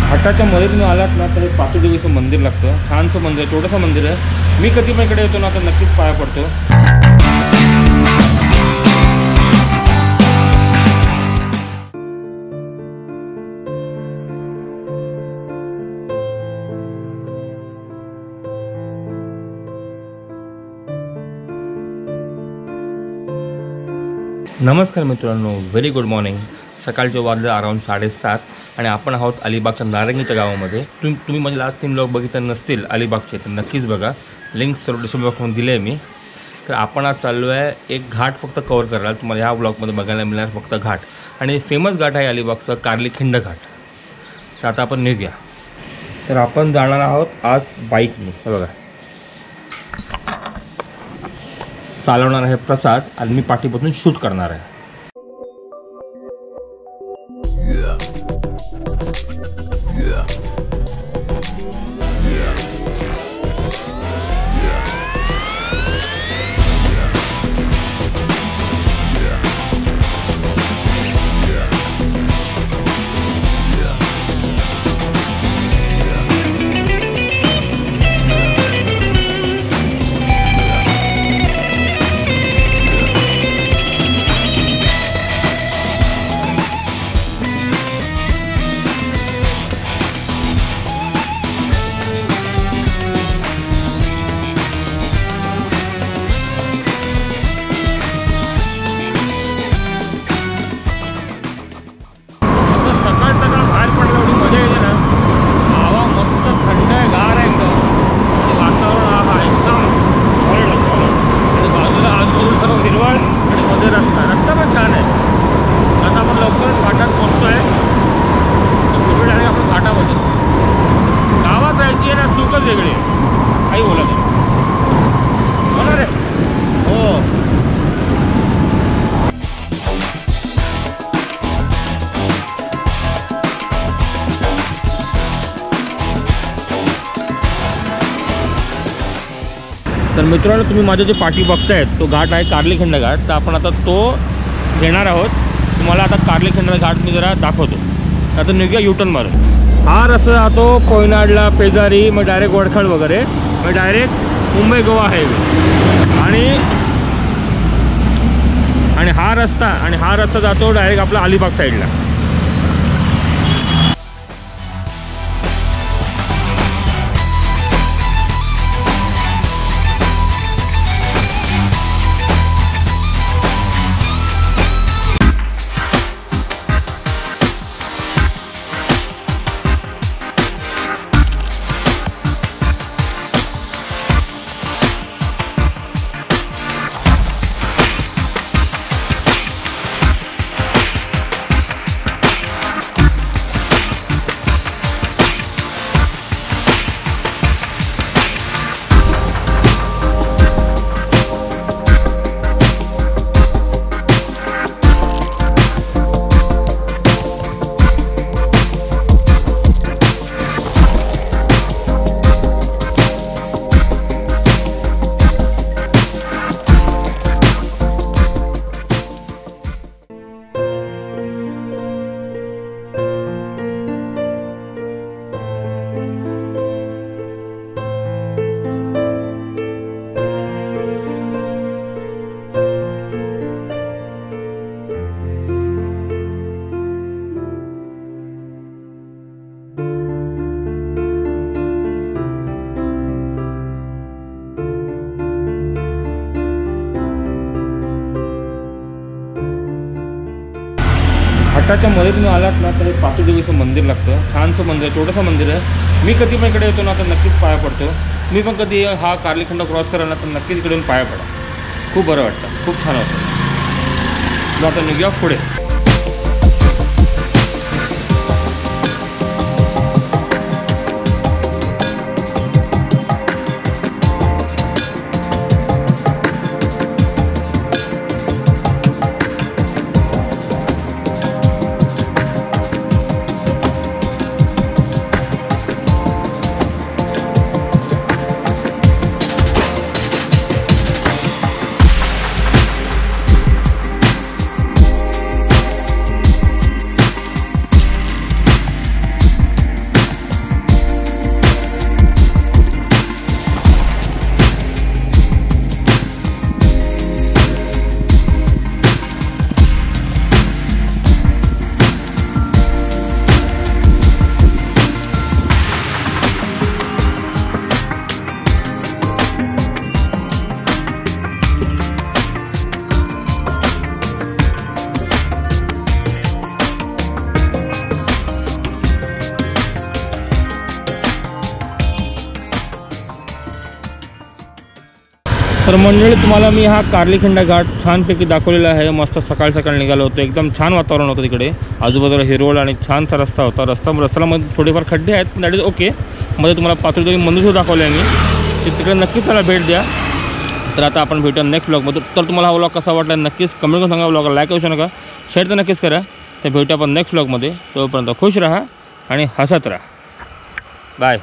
घाटाच्या मध्ये तुम्ही आलात ना तर पाचदेवीचं मंदिर लागतं. छानसं मंदिर आहे, छोटंसं मंदिर आहे. मी कधी पण इकडे येतो ना तर नक्कीच पाया पडतो. नमस्कार मित्रांनो, व्हेरी गुड मॉर्निंग. सकाळचे वाजले अराऊंड 7:30 आणि आपण आहोत अलिबागच्या नारंगीच्या गावामध्ये. तुम्ही माझे लास्ट 3 ब्लॉग बघितले नसतील अलिबागचे तर नक्कीच बघा. लिंक सर्व डिस्क्रिप्शन बॉक्समध्ये दिले आहे मी. तर आपण आज चाललो आहे एक घाट फक्त कवर करायला. तुम्हाला ह्या ब्लॉगमध्ये बघायला मिळणार फक्त घाट, आणि फेमस घाट आहे अलिबागचा कार्लीखिंड घाट. तर आता आपण निघूया. तर आपण जाणार आहोत आज बाईकने. हे बघा, चालवणार आहे प्रसाद आणि मी पाठीपासून शूट करणार आहे. तर मित्रांनो, तुम्ही माझ्या जे पाठी बघतायत तो घाट आहे कार्लीखिंड घाट. तर आपण आता तो घेणार आहोत. तुम्हाला आता कार्लीखिंड घाट मी जरा दाखवतो. आता निघूया युटर्न मारून. हा रस्ता जातो कोयनाडला, पेजारी, मग डायरेक्ट वडखळ वगैरे, मग डायरेक्ट मुंबई गोवा हायवे. आणि हा रस्ता जातो डायरेक्ट आपला अलिबाग साईडला. घाटाच्या मध्ये तुम्ही आलात ना तर पाचदेवीचं मंदिर लागतं. छानसं मंदिर आहे, छोटंसं मंदिर आहे. मी कधी पण इकडे येतो ना तर नक्कीच पाया पडतो. मी पण कधी हा कार्लीखिंड क्रॉस करायला तर नक्कीच इकडून पाया पडा. खूप बरं वाटतं, खूप छान वाटतं. आता निघूया पुढे. तर मंडळी तुम्हाला मी हा कार्लीखंड घाट छानपैकी दाखवलेला आहे. मस्त सकाळ सकाळ निघालो होतो. एकदम छान वातावरण होतं तिकडे. आजूबाजूला हिरवळ आणि छानसा रस्ता होता. रस्त्याला मध्ये थोडेफार खड्डे आहेत पण दॅट इज ओके. मध्ये तुम्हाला पाचोळी मंदिर दाखवलं आहे मी. तिकडे नक्कीच त्याला भेट द्या. तर आता आपण भेटूया नेक्स्ट ब्लॉगमध्ये. तर तुम्हाला हा व्लॉग कसा वाटला नक्कीच कमेंट करून सांगा. व्लॉगला लाईक करू नका, शेअर तर नक्कीच करा. तर भेटूया आपण नेक्स्ट ब्लॉगमध्ये. तोपर्यंत खुश राहा आणि हसत राहा. बाय.